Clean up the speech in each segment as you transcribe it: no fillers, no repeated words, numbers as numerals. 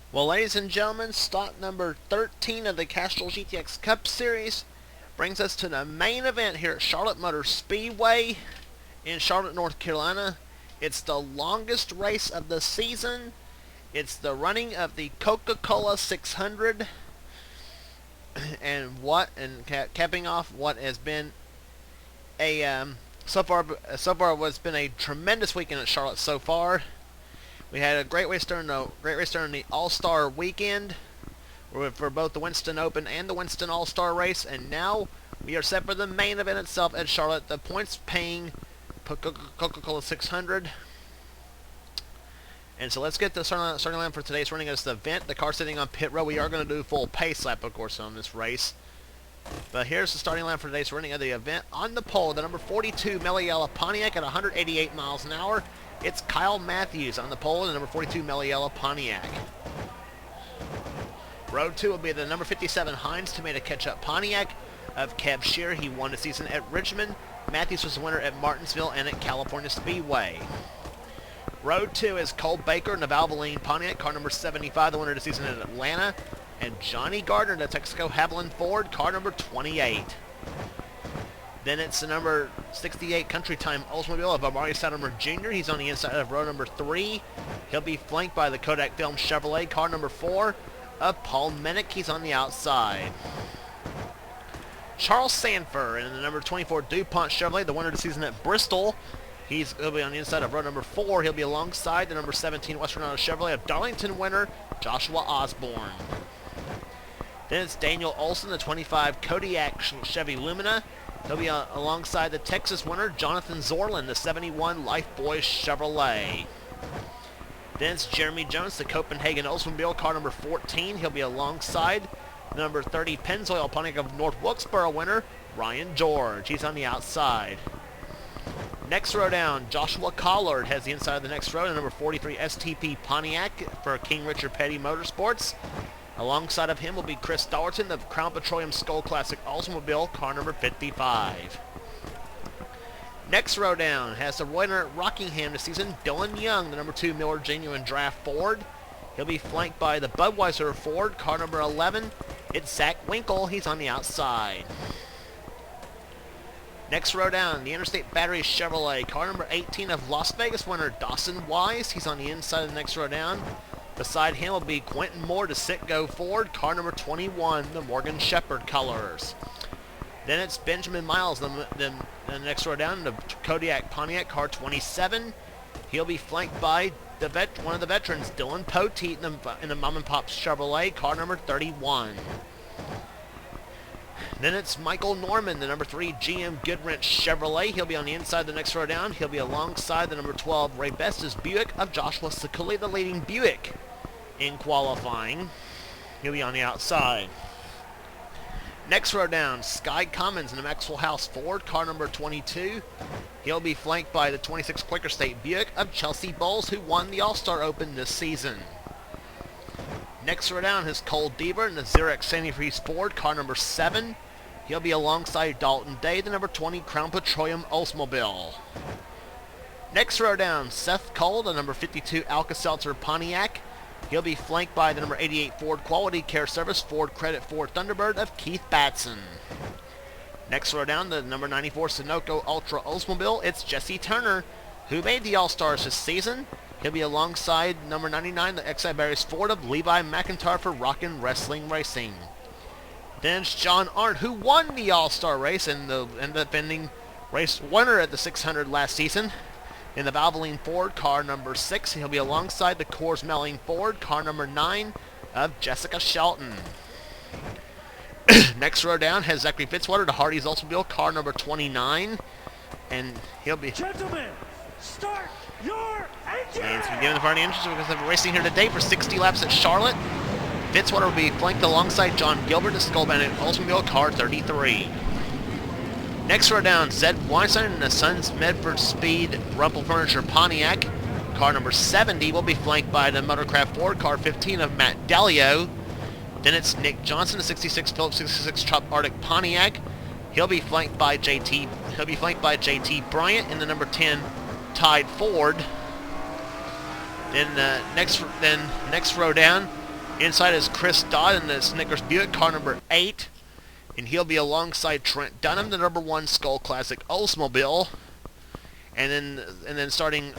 Well, ladies and gentlemen, stock number 13 of the Castrol GTX Cup Series brings us to the main event here at Charlotte Motor Speedway in Charlotte, North Carolina. It's the longest race of the season. It's the running of the Coca-Cola 600, and capping off what has been a so far what's been a tremendous weekend at Charlotte so far. We had a great race during the All-Star weekend for both the Winston Open and the Winston All-Star race, and now we are set for the main event itself at Charlotte, the points-paying Coca-Cola 600. And so let's get the starting line for today's running as the event. The car sitting on pit row. We are going to do full pace lap, of course, on this race. But here's the starting line for today's running of the event. On the pole, the number 42 Meliella Pontiac at 188 miles an hour. It's Kyle Matthews on the pole, the number 42 Meliella Pontiac. Row 2 will be the number 57 Heinz Tomato Ketchup Pontiac of Kev Shear. He won the season at Richmond. Matthews was the winner at Martinsville and at California Speedway. Row 2 is Cole Baker in the Valvoline Pontiac, car number 75, the winner of the season at Atlanta. And Johnny Gardner in the Texaco Havoline Ford, car number 28. Then it's the number 68 Country Time Oldsmobile of Amari Stoudemire Jr. He's on the inside of row number 3. He'll be flanked by the Kodak Film Chevrolet, car number 4 of Paul Mennick. He's on the outside. Charles Sanford in the number 24 DuPont Chevrolet, the winner of the season at Bristol. He'll be on the inside of row number 4. He'll be alongside the number 17 Western Auto Chevrolet of Darlington winner Joshua Osborne. Then it's Daniel Olson, the 25 Kodiak Chevy Lumina. He'll be alongside the Texas winner Jonathan Zorlin, the 71 Lifebuoy Chevrolet. Then it's Jeremy Jones, the Copenhagen Oldsmobile, car number 14. He'll be alongside the number 30 Pennzoil Pontiac of North Wilkesboro winner Ryan George. He's on the outside. Next row down, Joshua Collard has the inside of the next row, the number 43 STP Pontiac for King Richard Petty Motorsports. Alongside of him will be Chris Dollerton, the Crown Petroleum SKOAL Classic Oldsmobile, car number 55. Next row down has the winner at Rockingham this season, Dylan Young, the number 2 Miller Genuine Draft Ford. He'll be flanked by the Budweiser Ford, car number 11. It's Zach Winkle. He's on the outside. Next row down, the Interstate Battery Chevrolet, car number 18 of Las Vegas winner Dawson Wise. He's on the inside of the next row down. Beside him will be Quentin Moore, the CITGO Ford, car number 21, the Morgan Shepherd colors. Then it's Benjamin Miles, the next row down, the Kodiak Pontiac, car 27. He'll be flanked by one of the veterans, Dylan Poteet, in the Mom and Pop Chevrolet, car number 31. Then it's Michael Norman, the number 3 GM Goodwrench Chevrolet. He'll be on the inside of the next row down. He'll be alongside the number 12 Ray Bestis Buick of Joshua Sekuli, the leading Buick in qualifying. He'll be on the outside. Next row down, Sky Cummins in the Maxwell House Ford, car number 22. He'll be flanked by the 26 Quaker State Buick of Chelsea Bowles, who won the All-Star Open this season. Next row down is Cole Deaver in the ZEREX Sandy Freeze Ford, car number 7. He'll be alongside Dalton Day, the number 20 Crown Petroleum Oldsmobile. Next row down, Seth Cole, the number 52 Alka-Seltzer Pontiac. He'll be flanked by the number 88 Ford Quality Care Service Ford Credit Ford Thunderbird of Keith Batson. Next row down, the number 94 Sunoco Ultra Oldsmobile. It's Jesse Turner, who made the All-Stars this season. He'll be alongside number 99, the XI Barriers Ford of Levi McIntyre for Rockin' Wrestling Racing. Then it's John Arndt, who won the All-Star race and the defending race winner at the 600 last season in the Valvoline Ford, car number 6. He'll be alongside the Coors Melling Ford, car number 9 of Jessica Shelton. Next row down has Zachary Fitzwater, the Hardee's Oldsmobile, car number 29. And he'll be... Gentlemen, start your engine! And it's been given the front engines because they're racing here today for 60 laps at Charlotte. Fitzwater will be flanked alongside John Gilbert, the Skull Bandit Oldsmobile, car 33. Next row down, Zed Weinstein in the Sons Medford Speed Rumple Furniture Pontiac, car number 70, will be flanked by the Motorcraft Ford, car 15 of Matt Delio. Then it's Nick Johnson, the 66 Phillips 66 Trop Arctic Pontiac. He'll be flanked by JT Bryant in the number 10 Tide Ford. Then next row down, Inside is Chris Dodd in the Snickers Buick, car number 8. And he'll be alongside Trent Dunham, the number 1 Skull Classic Oldsmobile. And then starting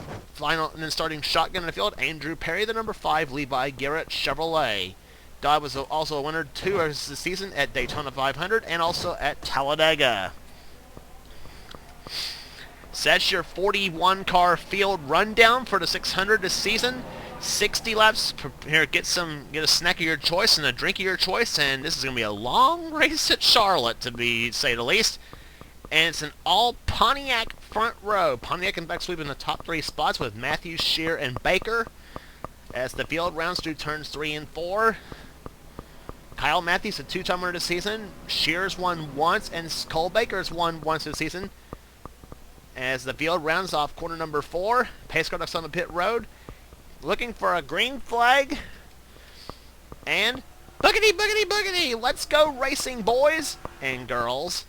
shotgun in the field, Andrew Perry, the number 5 Levi Garrett Chevrolet. Dodd was also a winner 2 times this season at Daytona 500 and also at Talladega. So that's your 41 car field rundown for the 600 this season. 60 laps. Here, get a snack of your choice and a drink of your choice, and this is going to be a long race at Charlotte, to say the least. And it's an all Pontiac front row. Pontiac and back sweep in the top 3 spots with Matthews, Shear, and Baker. As the field rounds through turns 3 and 4. Kyle Matthews, a 2-time winner this season. Shear's won once, and Cole Baker's won once this season. As the field rounds off corner number 4, pace car ducks on the pit road, looking for a green flag, and boogity, boogity, boogity! Let's go racing, boys and girls.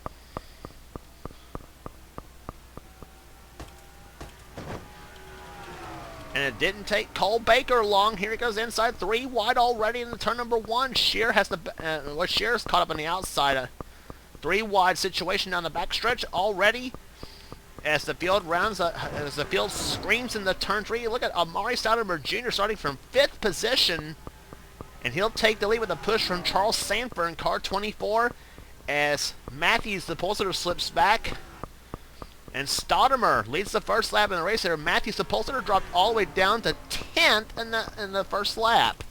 And it didn't take Cole Baker long. Here he goes inside, 3 wide already in the turn number 1. Shear has Shear's caught up on the outside. A 3 wide situation down the backstretch already. As the field screams in the turn 3, look at Amari Stoudenberg Jr. starting from 5th position, and he'll take the lead with a push from Charles Sanford in car 24. As Matthews, the pulsator, slips back, and Stoudenberg leads the first lap in the race. There, Matthews, the pulsator, dropped all the way down to 10th in the first lap.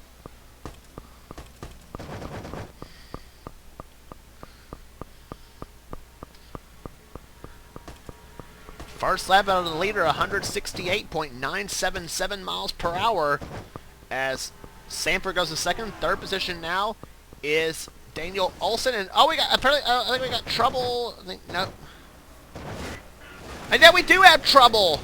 First lap out of the leader, 168.977 miles per hour. As Sanford goes to second. Third position now is Daniel Olson. And I think we got trouble. No. And then we do have trouble.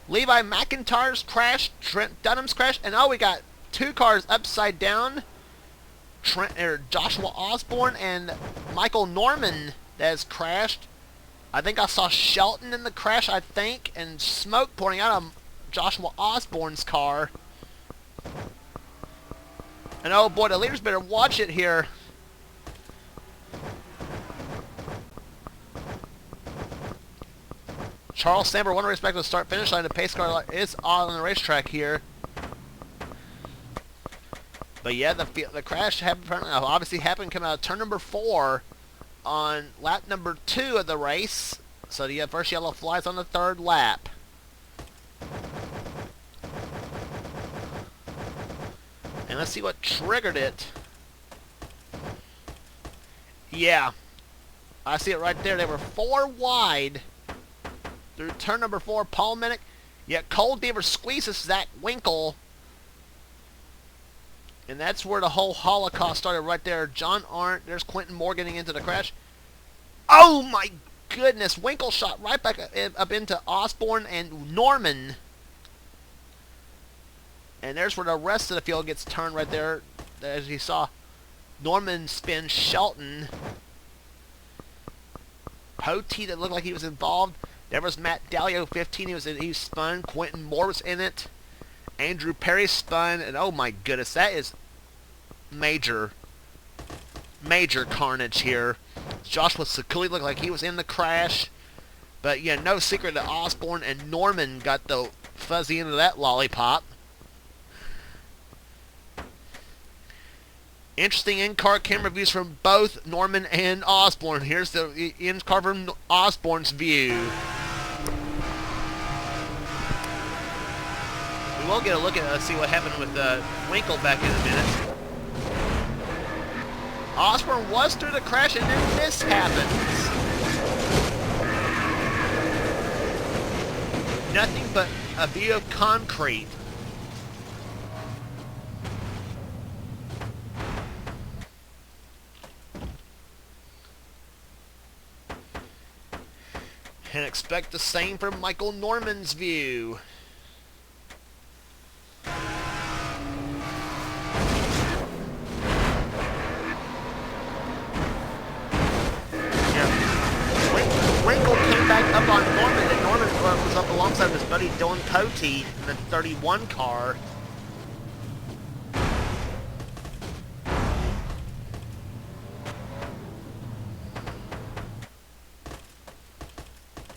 Levi McIntyre's crashed. Trent Dunham's crashed. And we got 2 cars upside down. Joshua Osborne and Michael Norman that has crashed. I think I saw Shelton in the crash, and smoke pouring out of Joshua Osborne's car. And oh boy, the leaders better watch it here. Charles Samper, one race back to the start-finish line. The pace car is on the racetrack here. But yeah, the crash obviously happened coming out of turn number 4 on lap number 2 of the race. So the first yellow flies on the 3rd lap. And let's see what triggered it. Yeah, I see it right there. They were 4 wide through turn number 4. Paul Minnick. Yet Cole Deaver squeezes Zach Winkle. And that's where the whole holocaust started right there. John Arndt, there's Quentin Moore getting into the crash. Oh my goodness, Winkle shot right back up into Osborne and Norman. And there's where the rest of the field gets turned right there. As you saw, Norman spin Shelton. Potee that looked like he was involved. There was Matt Dallio, 15, he spun. Quentin Moore was in it. Andrew Perry spun, and oh my goodness, that is major carnage here. Joshua Sakuli looked like he was in the crash, but yeah, no secret that Osborne and Norman got the fuzzy end of that lollipop. Interesting in-car camera views from both Norman and Osborne. Here's the in-car from Osborne's view. We will get a look at see what happened with Winkle back in a minute. Osborne was through the crash, and then this happens. Nothing but a view of concrete. And expect the same from Michael Norman's view. Winkle came back up on Norman, and Norman was up alongside his buddy Dylan Poteet in the 31 car.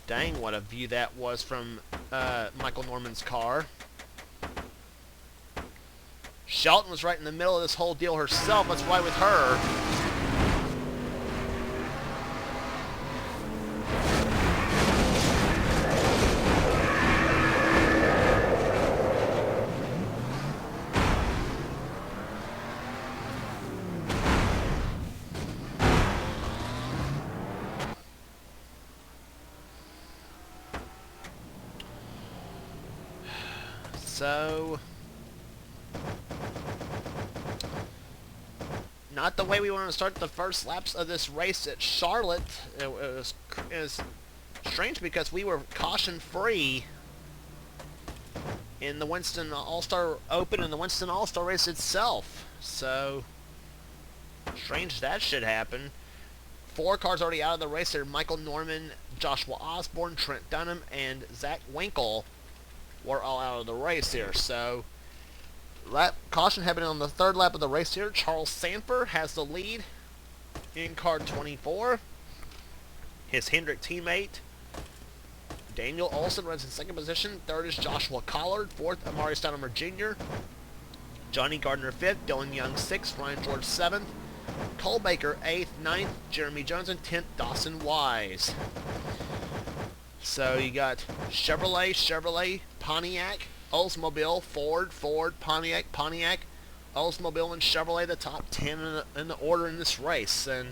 Dang, what a view that was from Michael Norman's car. Shelton was right in the middle of this whole deal herself. Let's ride with her. So, not the way we want to start the first laps of this race at Charlotte. It was strange because we were caution-free in the Winston All-Star Open and the Winston All-Star race itself. So, strange that should happen. 4 cars already out of the race there. Michael Norman, Joshua Osborne, Trent Dunham, and Zach Winkle were all out of the race here. So, caution happening on the 3rd lap of the race here. Charles Sanford has the lead in car 24. His Hendrick teammate, Daniel Olson, runs in 2nd position. 3rd is Joshua Collard. 4th, Amari Stoudemire Jr. Johnny Gardner 5th. Dylan Young 6th. Ryan George 7th. Cole Baker 8th. 9th, Jeremy Jones. And 10th, Dawson Wise. So you got Chevrolet, Pontiac, Oldsmobile, Ford, Pontiac, Oldsmobile, and Chevrolet, the top 10 in the order in this race. And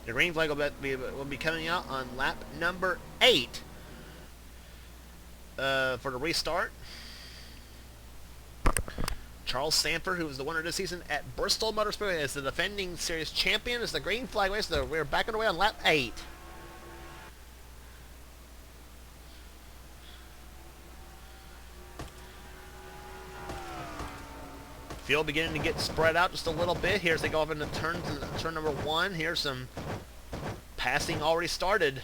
the green flag will be coming out on lap number 8 for the restart. Charles Sanford, who was the winner this season at Bristol Motor Speedway, is the defending series champion, is the green flag race. So we're back on the way on lap 8. Field beginning to get spread out just a little bit here as they go up into turn number 1. Here's some passing already started.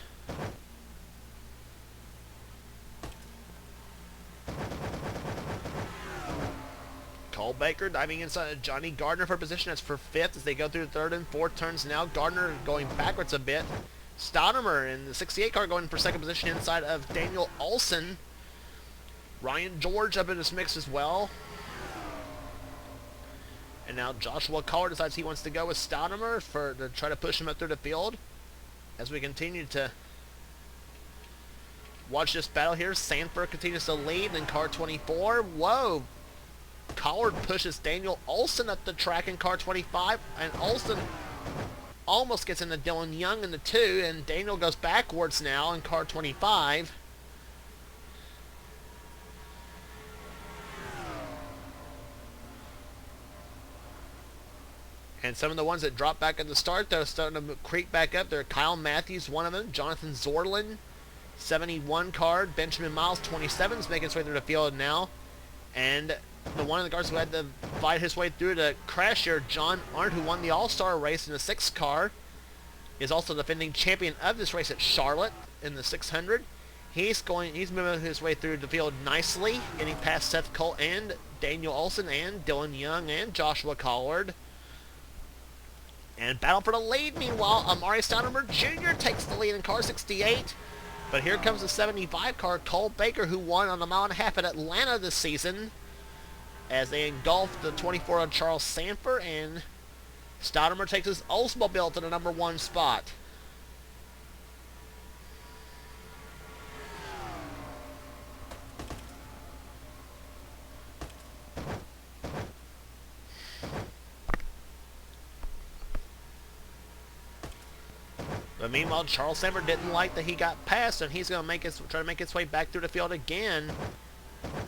Cole Baker diving inside Johnny Gardner for position. That's for 5th as they go through the 3rd and 4th turns now. Gardner going backwards a bit. Stoudemire in the 68 car going for 2nd position inside of Daniel Olson. Ryan George up in this mix as well. And now Joshua Collard decides he wants to go with Stoudemire to try to push him up through the field. As we continue to watch this battle here, Sanford continues to lead in car 24. Whoa! Collard pushes Daniel Olson up the track in car 25, and Olson almost gets into Dylan Young in the 2, and Daniel goes backwards now in car 25. And some of the ones that dropped back at the start, they're starting to creep back up. They're Kyle Matthews, one of them. Jonathan Zorlin, 71 card. Benjamin Miles, 27, is making his way through the field now. And the one of the guards who had to fight his way through to crash here, John Arndt, who won the All-Star race in the 6th car, is also the defending champion of this race at Charlotte in the 600. He's moving his way through the field nicely, getting past Seth Cole and Daniel Olson and Dylan Young and Joshua Collard. And battle for the lead. Meanwhile, Amari Stoudemire Jr. takes the lead in car 68. But here comes the 75 car, Cole Baker, who won on a mile and a half at Atlanta this season, as they engulf the 24 of Charles Sanford, and Stoudemire takes his Oldsmobile to the number 1 spot. But meanwhile, Charles Sanford didn't like that he got past, and he's going to try to make his way back through the field again.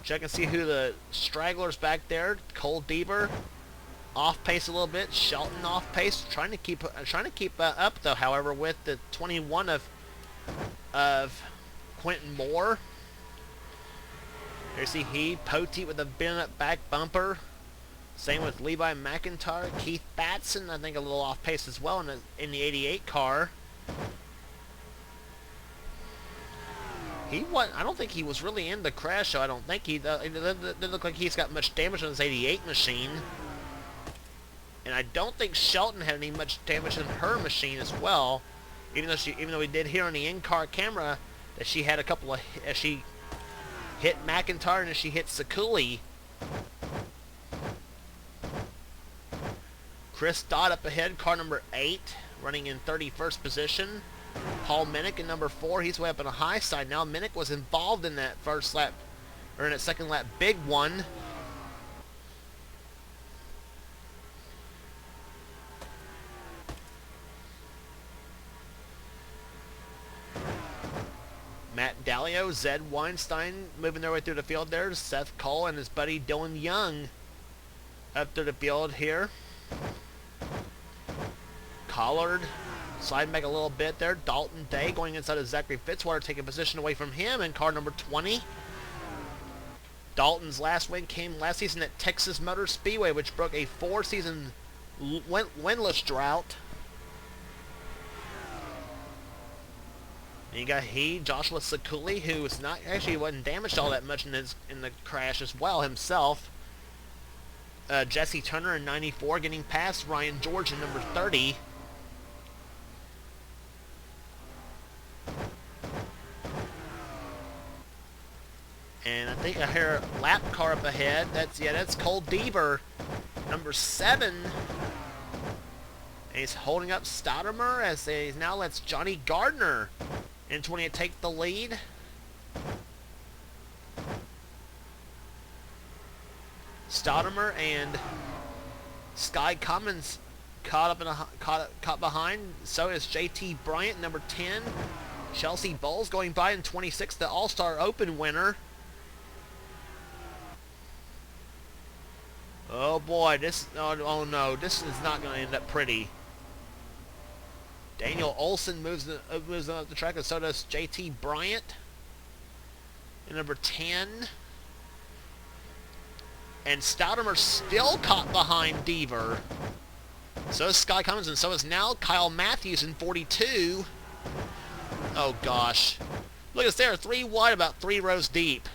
Check and see who the stragglers back there. Cole Deaver off pace a little bit. Shelton off pace, trying to keep up though. However, with the 21 of Quentin Moore. There's he Poteet with a bent back bumper. Same with Levi McIntyre, Keith Batson, I think a little off pace as well in the 88 car. He wasn't, I don't think he was really in the crash, so I don't think it doesn't look like he's got much damage on his 88 machine. And I don't think Shelton had any much damage on her machine as well. Even though we did hear on the in-car camera that she had a couple of, she hit McIntyre and she hit Sekuli. Chris Dodd up ahead, car number 8, running in 31st position. Paul Minnick in number 4, he's way up on the high side now. Minnick was involved in that first lap, or in that second lap big one. Matt Dallio, Zed Weinstein moving their way through the field there. Seth Cole and his buddy Dylan Young up through the field here. Collard sliding back a little bit there. Dalton Day going inside of Zachary Fitzwater, taking position away from him in car number 20. Dalton's last win came last season at Texas Motor Speedway, which broke a 4-season winless drought. And you got Joshua Sekuli, who was not actually wasn't damaged all that much in the crash as well himself. Jesse Turner in 94 getting past Ryan George in number 30. And I think I hear a lap car up ahead. That's Cole Deaver, number 7. And he's holding up Stoudemire as he now lets Johnny Gardner in 28 take the lead. Stoudemire and Sky Cummins caught behind. So is JT Bryant, number 10. Chelsea Bowles going by in 26, the All-Star Open winner. Oh boy, oh no, this is not going to end up pretty. Daniel Olson moves up the track, and so does JT Bryant in number 10. And Stoudemire still caught behind Deaver. So is Sky Cummins, and so is now Kyle Matthews in 42. Oh gosh. Look at this there, 3 wide, about 3 rows deep.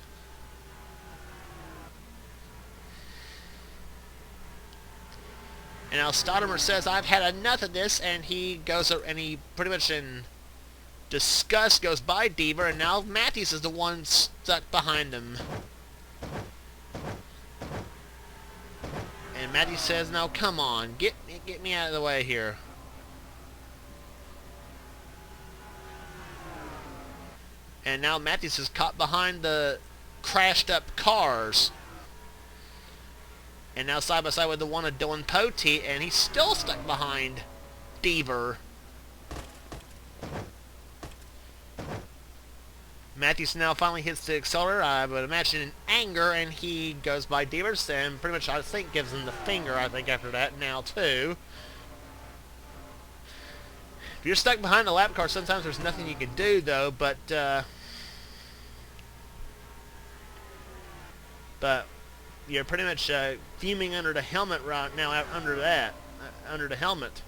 And now Stoudemire says, I've had enough of this, and he goes, and he pretty much in disgust goes by Deaver, and now Matthews is the one stuck behind him. And Matthews says, now come on, get me out of the way here. And now Matthews is caught behind the crashed up cars. And now side by side with the one of Dylan Poteet, and he's still stuck behind Deaver. Matthews now finally hits the accelerator, I would imagine in anger, and he goes by Deaver, and pretty much I think gives him the finger, I think, after that now too. If you're stuck behind a lap car, sometimes there's nothing you can do though, but you're pretty much fuming under the helmet right now, under the helmet.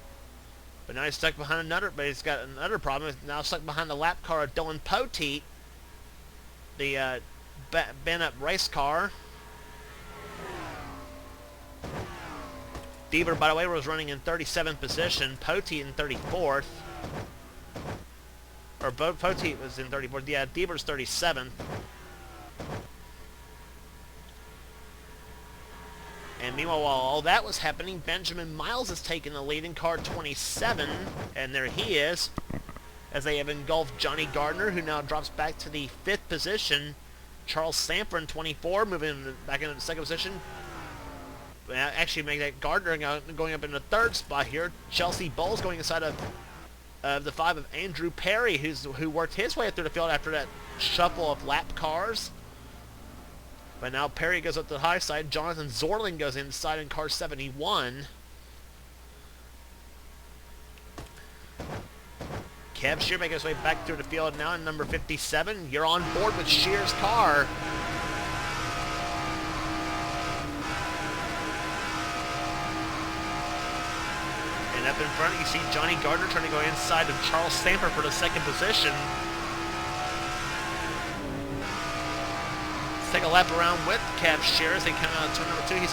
But now he's stuck behind another, but he's got another problem. He's now stuck behind the lap car of Dylan Poteet, the bent-up race car. Deaver, by the way, was running in 37th position. Poteet in 34th. Or Poteet was in 34th. Yeah, Deaver's 37th. And meanwhile, while all that was happening, Benjamin Miles is taking the lead in car 27. And there he is, as they have engulfed Johnny Gardner, who now drops back to the 5th position. Charles Sanford in 24, moving back into the 2nd position. Actually, make that Gardner going up in the 3rd spot here. Chelsea Bowles going inside of the 5 of Andrew Perry, who worked his way through the field after that shuffle of lap cars. But now Perry goes up to the high side. Jonathan Zorling goes inside in car 71. Kev Shear making his way back through the field now in number 57. You're on board with Shear's car. And up in front, you see Johnny Gardner trying to go inside of Charles Stamper for the 2nd position. a lap around with Cab Shear as they come out of turn number 2. He's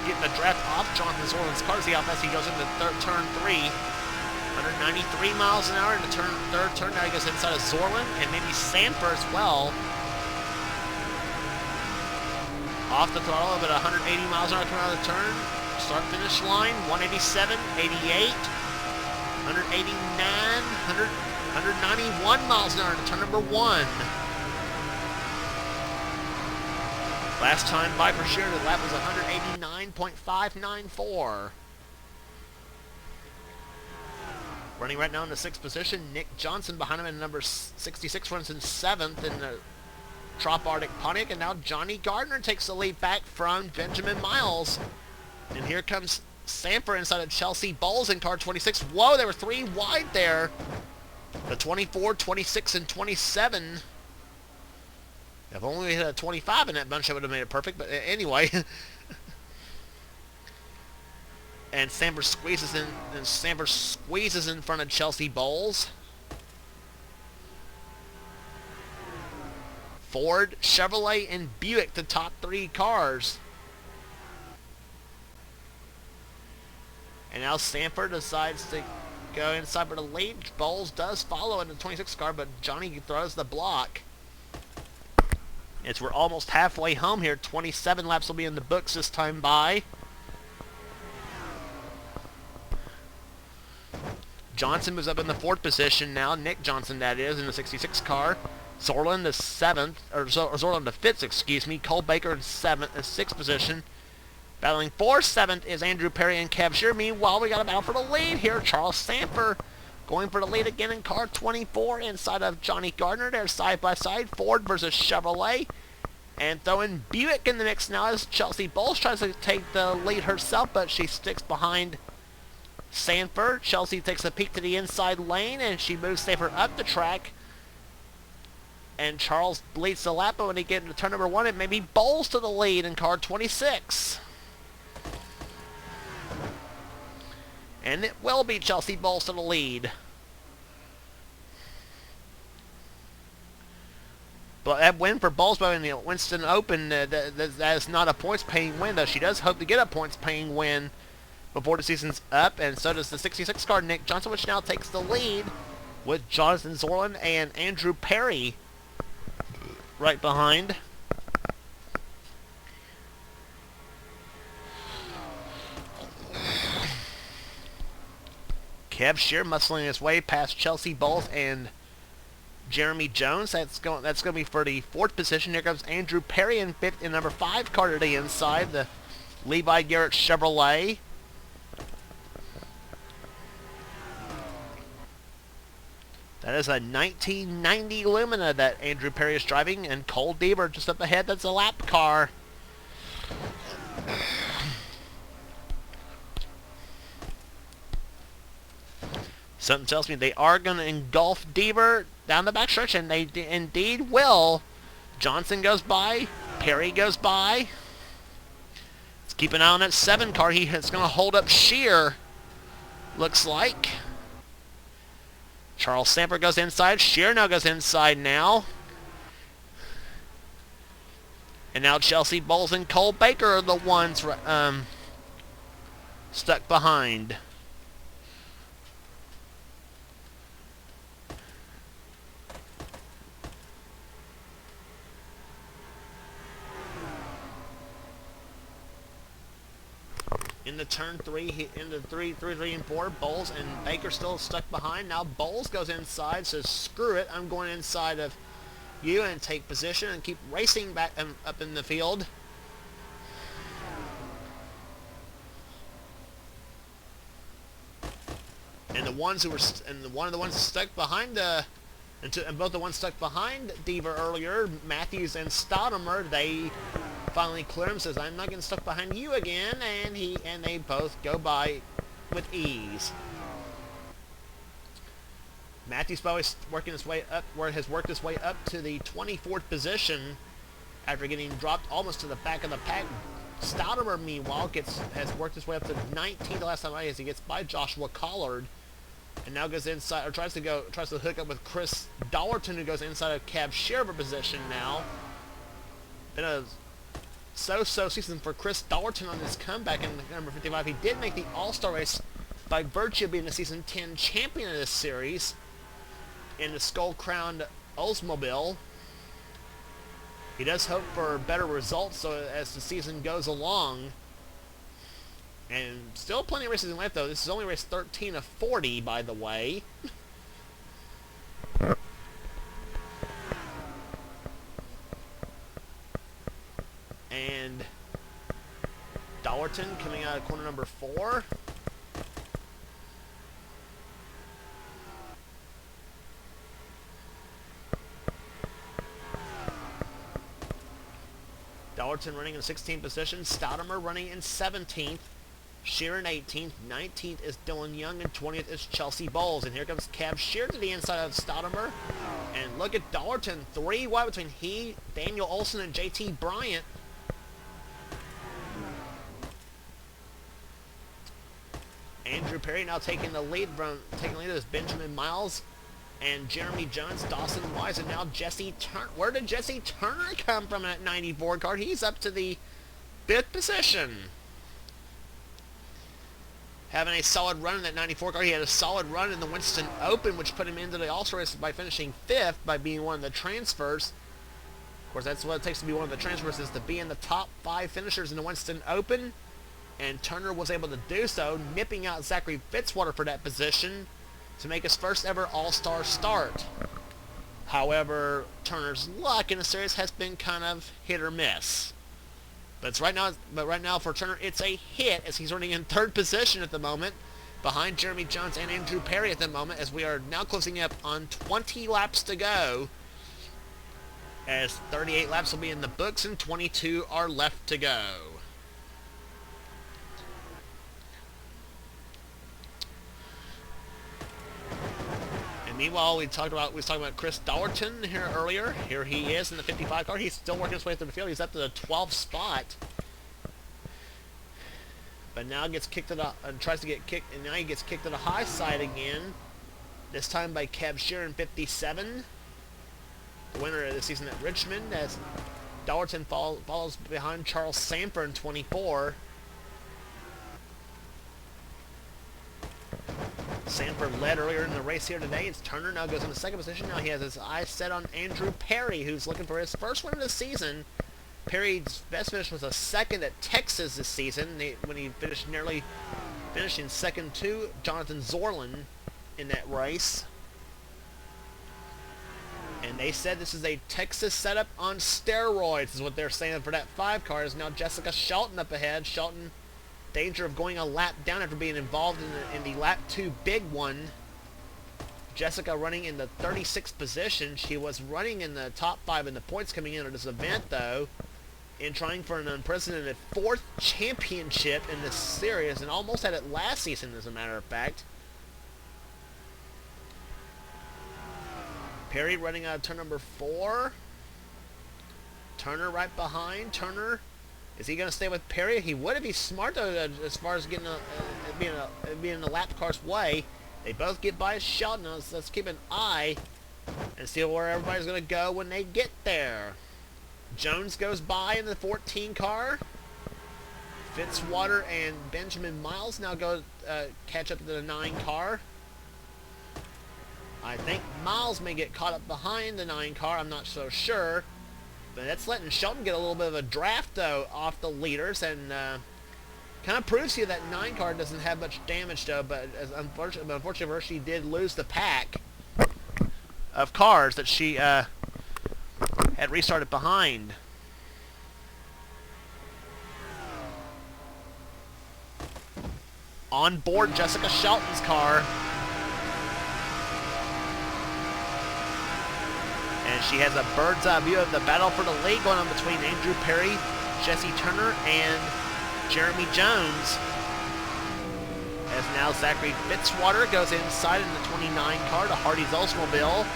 getting the draft off Jonathan Zorlin's car. See how fast he goes into turn 3. 193 miles an hour in the third turn. Now he goes inside of Zorlin and maybe Samper as well. Off the throttle, but 180 miles an hour coming out of the turn. Start finish line, 187, 88, 189, 191 miles an hour into turn number 1. Last time by for sure, the lap was 189.594. Running right now in the 6th position, Nick Johnson behind him in number 66, runs in 7th in the Trop Arctic Pontiac, and now Johnny Gardner takes the lead back from Benjamin Miles. And here comes Samper inside of Chelsea Bowles in car 26. Whoa, they were 3 wide there. The 24, 26, and 27. If only we had a 25 in that bunch, I would have made it perfect, but anyway. And Samper squeezes in front of Chelsea Bowles. Ford, Chevrolet, and Buick, the top 3 cars. And now Samper decides to go inside for the lead. Bowles does follow in the 26 car, but Johnny throws the block. We're almost halfway home here. 27 laps will be in the books this time by. Johnson moves up in the 4th position now. Nick Johnson, that is, in the 66 car. Zorlin the 7th, or Zorlin the 5th, excuse me. Cole Baker in 6th position. Battling for 7th is Andrew Perry and Kev Shear. Meanwhile, we got a battle for the lead here. Charles Samper going for the lead again in car 24 inside of Johnny Gardner. They're side by side. Ford versus Chevrolet. And throwing Buick in the mix now as Chelsea Bowles tries to take the lead herself, but she sticks behind Samper. Chelsea takes a peek to the inside lane, and she moves Samper up the track. And Charles leads the lap, but when he gets into turn number 1, it may be Bowles to the lead in car 26. And it will be Chelsea Bowles to the lead. But that win for Bowles by the Winston Open, that is not a points-paying win, though. She does hope to get a points-paying win before the season's up, and so does the 66 car Nick Johnson, which now takes the lead with Jonathan Zorlin and Andrew Perry right behind. Kev Shear muscling his way past Chelsea Bowles and Jeremy Jones. That's going to be for the 4th position. Here comes Andrew Perry in 5th in number 5 car today inside the Levi Garrett Chevrolet. That is a 1990 Lumina that Andrew Perry is driving, and Cole Deaver just up ahead. That's a lap car. Something tells me they are going to engulf Deaver down the backstretch, and they indeed will. Johnson goes by. Perry goes by. Let's keep an eye on that 7 car. It's going to hold up Shear, looks like. Charles Samper goes inside. Shear now goes inside now. And now Chelsea Bowles and Cole Baker are the ones stuck behind. Into turn 3, into 3, and 4, Bowles and Baker still stuck behind. Now Bowles goes inside, says, screw it, I'm going inside of you and take position and keep racing back up in the field. And the ones who were, one of the ones stuck behind and both the ones stuck behind Deaver earlier, Matthews and Stoudemire, they finally clear him, says, I'm not getting stuck behind you again, and they both go by with ease. Matthews has worked his way up to the 24th position after getting dropped almost to the back of the pack. Stoudemire, meanwhile, has worked his way up to 19th the last time as he gets by Joshua Collard, and now goes inside, or tries to hook up with Chris Dollerton, who goes inside of Cab Shear position now. been a so-so season for Chris Dallerton on his comeback in number 55. He did make the All-Star race by virtue of being the season 10 champion of this series in the skull-crowned Oldsmobile. He does hope for better results as the season goes along. And still plenty of races in left, though. This is only race 13 of 40, by the way. And Dallerton coming out of corner number 4. Dallerton running in 16th position. Stoudemer running in 17th. Shear in 18th. 19th is Dylan Young, and 20th is Chelsea Bowles. And here comes Cab Shear to the inside of Stoudemer. And look at Dallerton, 3 wide between he, Daniel Olson, and JT Bryant. Andrew Perry now taking the lead as Benjamin Miles and Jeremy Jones, Dawson Wise, and now Jesse Turner. Where did Jesse Turner come from in that 94 car? He's up to the 5th position. Having a solid run in that 94 car. He had a solid run in the Winston Open, which put him into the All-Star race by finishing 5th by being one of the transfers. Of course, that's what it takes to be one of the transfers, is to be in the top 5 finishers in the Winston Open. And Turner was able to do so, nipping out Zachary Fitzwater for that position to make his first ever All-Star start. However, Turner's luck in the series has been kind of hit or miss. But right now for Turner, it's a hit, as he's running in 3rd position at the moment, behind Jeremy Jones and Andrew Perry at the moment, as we are now closing up on 20 laps to go, as 38 laps will be in the books and 22 are left to go. And meanwhile, we was talking about Chris Dallerton here earlier. Here he is in the 55 car. He's still working his way through the field. He's up to the 12th spot. But now gets kicked to the tries to get kicked, and now he gets kicked to the high side again. This time by Cab Shear in 57. The winner of the season at Richmond, as Dallerton follows behind Charles Sanford in 24. Sanford led earlier in the race here today. It's Turner now goes in the 2nd position. Now he has his eyes set on Andrew Perry, who's looking for his first win of the season. Perry's best finish was a 2nd at Texas this season, when he nearly finishing 2nd to Jonathan Zorlin in that race. And they said this is a Texas setup on steroids, is what they're saying for that 5 car. Is now Jessica Shelton up ahead. Shelton, danger of going a lap down after being involved in the lap 2 big one. Jessica running in the 36th position. She was running in the top 5 in the points coming into this event, though, in trying for an unprecedented 4th championship in this series, and almost had it last season, as a matter of fact. Perry running out of turn number 4. Turner right behind. Turner, is he going to stay with Perry? He would if he's smart, though, as far as getting being in the lap car's way. They both get by Shelton. Let's keep an eye and see where everybody's going to go when they get there. Jones goes by in the 14 car. Fitzwater and Benjamin Miles now go catch up to the 9 car. I think Miles may get caught up behind the 9 car. I'm not so sure. But that's letting Shelton get a little bit of a draft, though, off the leaders. And kind of proves to you that 9 car doesn't have much damage, though. But unfortunately for her, she did lose the pack of cars that she had restarted behind. On board Jessica Shelton's car. And she has a bird's eye view of the battle for the lead going on between Andrew Perry, Jesse Turner, and Jeremy Jones. As now Zachary Fitzwater goes inside in the 29 car to Hardee's Oldsmobile.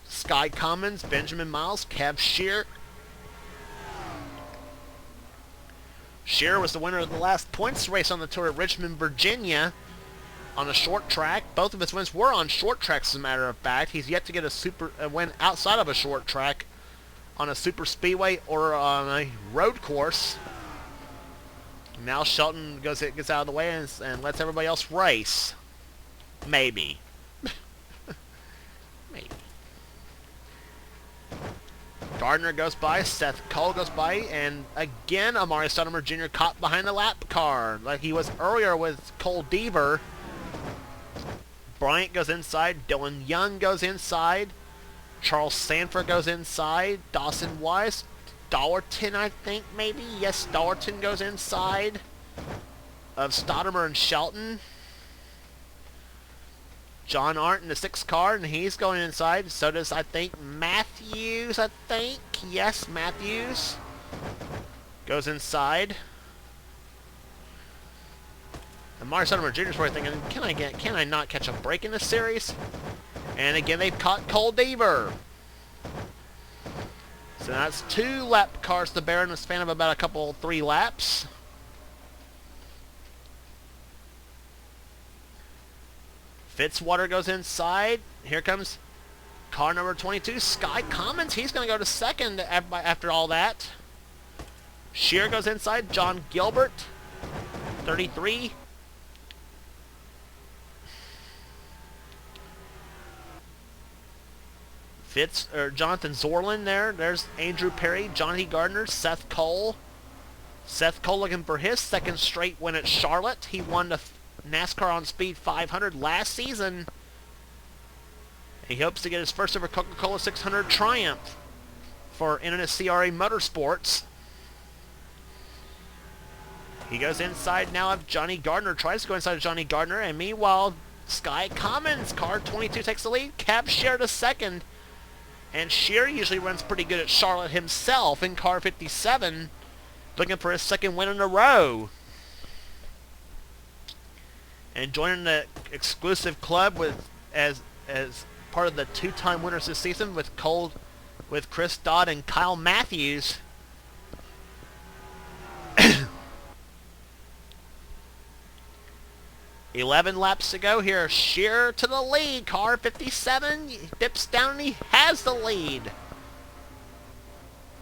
Sky Commons, Benjamin Miles, Cav Shear. Shear was the winner of the last points race on the tour at Richmond, Virginia, on a short track. Both of his wins were on short tracks, as a matter of fact. He's yet to get a win outside of a short track on a super speedway or on a road course. Now Shelton gets out of the way and lets everybody else race. Maybe. Maybe. Gardner goes by, Seth Cole goes by, and again Amari Stoudemire Jr. caught behind the lap car like he was earlier with Cole Deaver. Bryant goes inside, Dylan Young goes inside, Charles Sanford goes inside, Dawson Weiss, Dollarton I think maybe, yes, Dollarton goes inside of Stoudemire and Shelton. John Arndt in the 6th car, and he's going inside. So does, I think, Matthews, I think. Yes, Matthews goes inside. And Amari Stoudemire Jr. is probably thinking, can I not catch a break in this series? And again, they've caught Cole Deaver. So that's 2 lap cars to bear in the span of about 3 laps. Fitzwater goes inside. Here comes car number 22, Sky Commons. He's going to go to 2nd after all that. Shear goes inside. John Gilbert, 33. Jonathan Zorlin there. There's Andrew Perry, Johnny Gardner, Seth Cole. Seth Cole looking for his 2nd straight win at Charlotte. He won the NASCAR on Speed 500 last season. He hopes to get his first ever Coca-Cola 600 triumph for NNSCRA Motorsports. He goes inside now of Johnny Gardner, tries to go inside of Johnny Gardner, and meanwhile, Sky Commons, car 22 takes the lead. Cab Shear to 2nd. And Shear usually runs pretty good at Charlotte himself in car 57, looking for his 2nd win in a row. And joining the exclusive club as part of the 2-time winners this season with Chris Dodd and Kyle Matthews. 11 laps to go here. Shear to the lead. Car 57 dips down and he has the lead.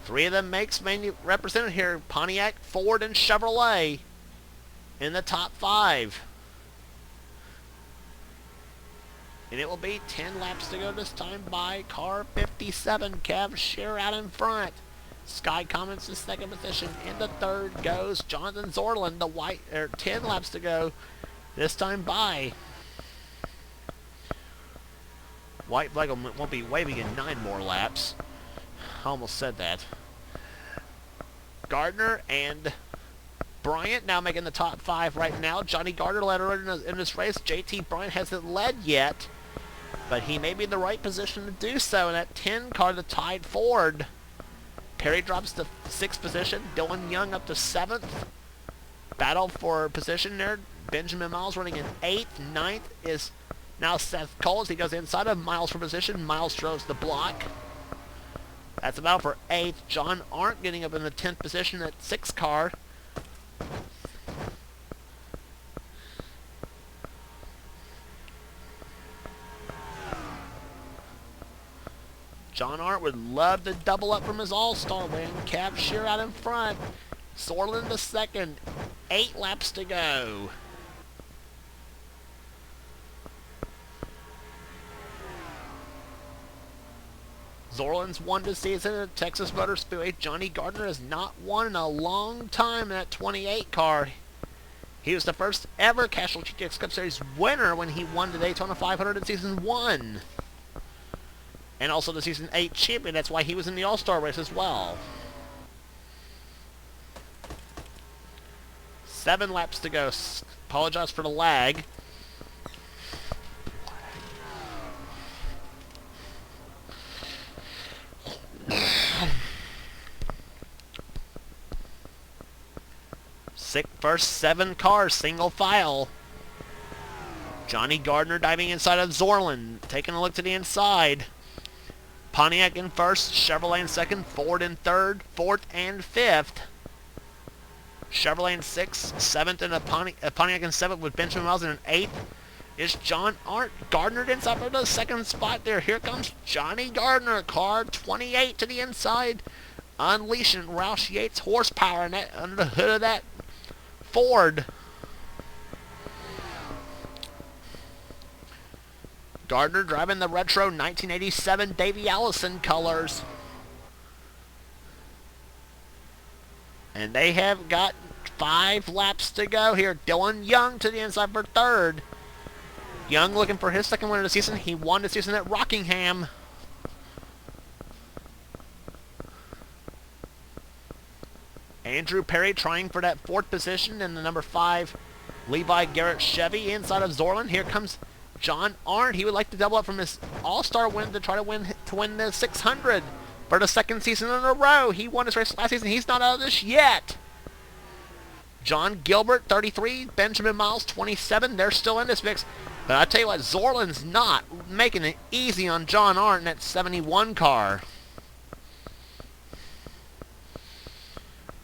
3 of them makes represented here. Pontiac, Ford, and Chevrolet in the top 5. And it will be 10 laps to go this time by car 57. Cav Shear out in front. Sky Commons in 2nd position. In the 3rd goes Jonathan Zorlin. 10 laps to go this time by. White flag won't be waving in 9 more laps. I almost said that. Gardner and Bryant now making the top 5 right now. Johnny Gardner led in this race. JT Bryant hasn't led yet, but he may be in the right position to do so. In that 10 car, the tied Ford. Perry drops to 6th position. Dylan Young up to 7th. Battle for position there. Benjamin Miles running in 8th. 9th is now Seth Cole as he goes inside of Miles for position. Miles throws the block. That's a battle for 8th. John Arndt getting up in the 10th position at 6th car. John Arndt would love to double up from his All-Star win. Cav Shear out in front. Zorlin to 2nd. 8 laps to go. Zorlin's won this season at Texas Motor Speedway. Johnny Gardner has not won in a long time in that 28 car. He was the first ever Castrol GTX Cup Series winner when he won the Daytona 500 in Season 1. And also the Season 8 champion. That's why he was in the All-Star race as well. 7 laps to go. Apologize for the lag. First 7 cars, single file. Johnny Gardner diving inside of Zorlin. Taking a look to the inside. Pontiac in 1st, Chevrolet in 2nd, Ford in 3rd, 4th and 5th. Chevrolet in 6th, 7th, and Pontiac in 7th with Benjamin Miles in 8th. is John Arndt. Gardner inside for the second spot there. Here comes Johnny Gardner. Car 28 to the inside. Unleashing Roush Yates horsepower in that, under the hood of that Ford. Gardner driving the retro 1987 Davey Allison colors. And they have got 5 laps to go here. Dylan Young to the inside for third. Young looking for his second win of the season. He won the season at Rockingham. Andrew Perry trying for that 4th position in the number 5 Levi Garrett Chevy inside of Zorlin. Here comes John Arndt. He would like to double up from his All-Star win to try to win the 600 for the 2nd season in a row. He won his race last season. He's not out of this yet. John Gilbert, 33. Benjamin Miles, 27. They're still in this mix. But I tell you what, Zorlin's not making it easy on John Arndt in that 71 car.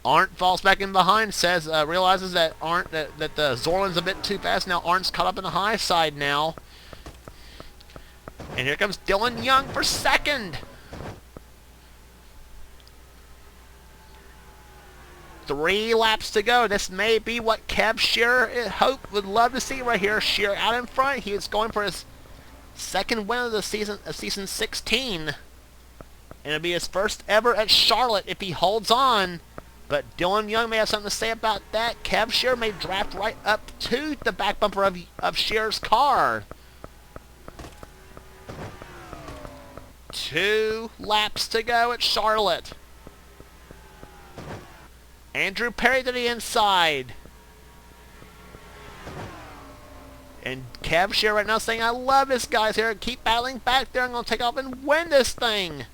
Arndt falls back in behind, says, realizes that that the Zorlin's a bit too fast. Now Arndt's caught up in the high side now. And here comes Dylan Young for second. 3 laps to go. This may be what Kev Shearer would love to see right here. Shearer out in front. He is going for his 2nd win of the season, of season 16. And it'll be his first ever at Charlotte if he holds on. But Dylan Young may have something to say about that. Kev Shearer may draft right up to the back bumper of Shearer's car. 2 laps to go at Charlotte. Andrew Perry to the inside. And Kev Shearer right now saying, I love this guys here. Keep battling back there. I'm going to take off and win this thing.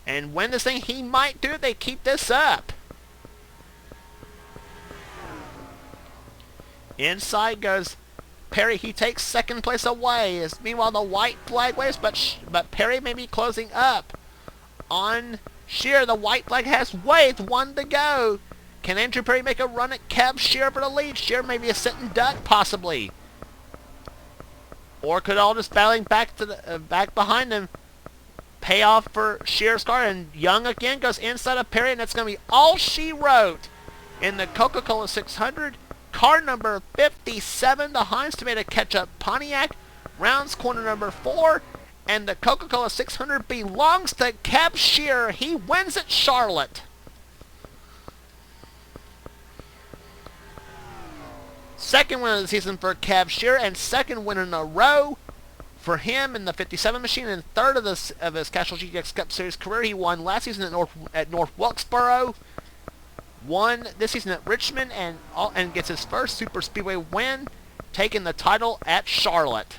And win this thing he might do if they keep this up. Inside goes Perry. He takes 2nd place away. Meanwhile, the white flag waves, but Perry may be closing up on Shearer. The white flag has waved. 1 to go. Can Andrew Perry make a run at Kev Shearer for the lead? Shearer may be a sitting duck, possibly. Or could all just battling back to the back behind him pay off for Shearer's car? And Young again goes inside of Perry, and that's going to be all she wrote in the Coca-Cola 600. Car number 57, the Heinz Tomato Ketchup Pontiac, rounds corner number 4, and the Coca-Cola 600 belongs to Kev Shearer. He wins at Charlotte. Second win of the season for Kev Shearer, and 2nd win in a row for him in the 57 machine, and 3rd of his Castrol GTX Cup Series career. He won last season at North Wilkesboro. Won this season at Richmond, and gets his first Super Speedway win, taking the title at Charlotte.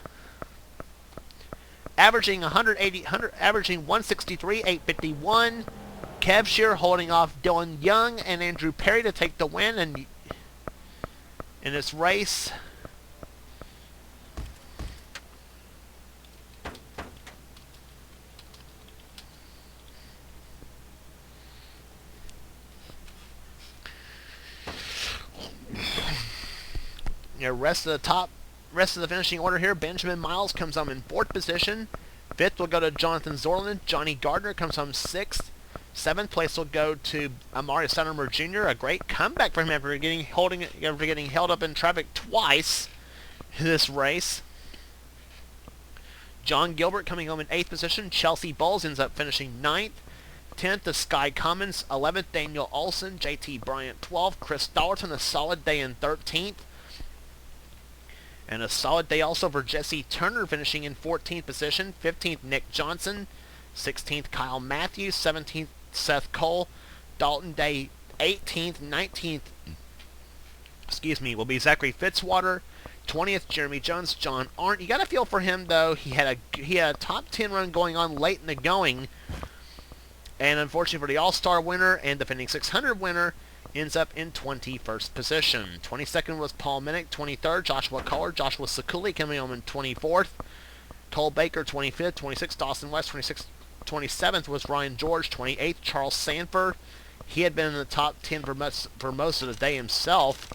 Averaging 163, 851. Kev Shearer holding off Dylan Young and Andrew Perry to take the win in this race. Rest of the finishing order here. Benjamin Miles comes home in 4th position. 5th will go to Jonathan Zorlin. Johnny Gardner comes home 6th. 7th place will go to Amari Stoudemire Jr. A great comeback for him after getting held up in traffic twice this race. John Gilbert coming home in 8th position. Chelsea Bowles ends up finishing 9th. 10th is Sky Cummins. 11th, Daniel Olson. JT Bryant 12th. Chris Dollerton, a solid day in 13th. And a solid day also for Jesse Turner, finishing in 14th position. 15th, Nick Johnson. 16th, Kyle Matthews. 17th, Seth Cole. Dalton Day 18th. 19th, will be Zachary Fitzwater. 20th, Jeremy Jones. John Arndt. You got to feel for him, though. He had a top 10 run going on late in the going. And unfortunately for the All-Star winner and defending 600 winner, ends up in 21st position. 22nd was Paul Minnick. 23rd, Joshua Kohler. Joshua Sakuli coming home in 24th. Cole Baker, 25th. 26th, Dawson West. 27th was Ryan George. 28th, Charles Sanford. He had been in the top 10 for most of the day himself.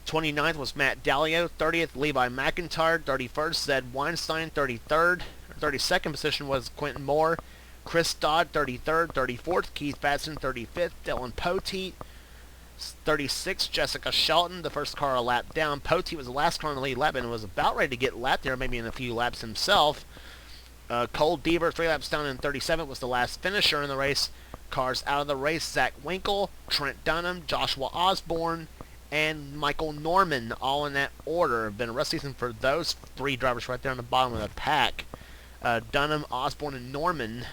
29th was Matt Dallio. 30th, Levi McIntyre. 31st, Zed Weinstein. 33rd, 32nd position was Quentin Moore. Chris Dodd, 33rd. 34th, Keith Batson. 35th, Dylan Poteet. 36th, Jessica Shelton, the first car a lap down. Poteet was the last car in the lead lap and was about ready to get lapped there, maybe in a few laps himself. Cole Deaver, 3 laps down in 37th, was the last finisher in the race. Cars out of the race, Zach Winkle, Trent Dunham, Joshua Osborne, and Michael Norman, all in that order. Been a rough season for those 3 drivers right there on the bottom of the pack. Dunham, Osborne, and Norman.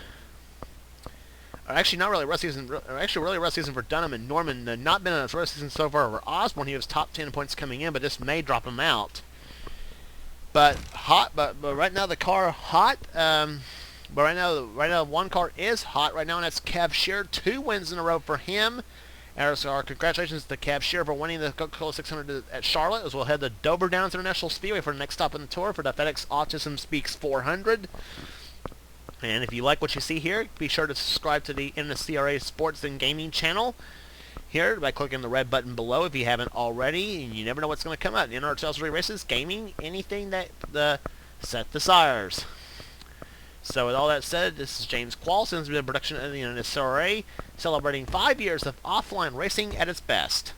Actually, not really a rough season. Actually, really rough season for Dunham and Norman. Not been a rough season so far for Osborne. He was top 10 points coming in, but this may drop him out. But hot. But right now the car hot. But right now one car is hot right now, and that's Kev Shear. 2 wins in a row for him. And so our congratulations to Kev Shear for winning the Coca-Cola 600 at Charlotte, as we'll head to Dover Downs International Speedway for the next stop on the tour for the FedEx Autism Speaks 400. And if you like what you see here, be sure to subscribe to the NNSCRA Sports and Gaming channel here by clicking the red button below if you haven't already. And you never know what's going to come out in our NRL races, gaming, anything that the set desires. So with all that said, this is James Qualls, and this has been a production of the NNSCRA, celebrating 5 years of offline racing at its best.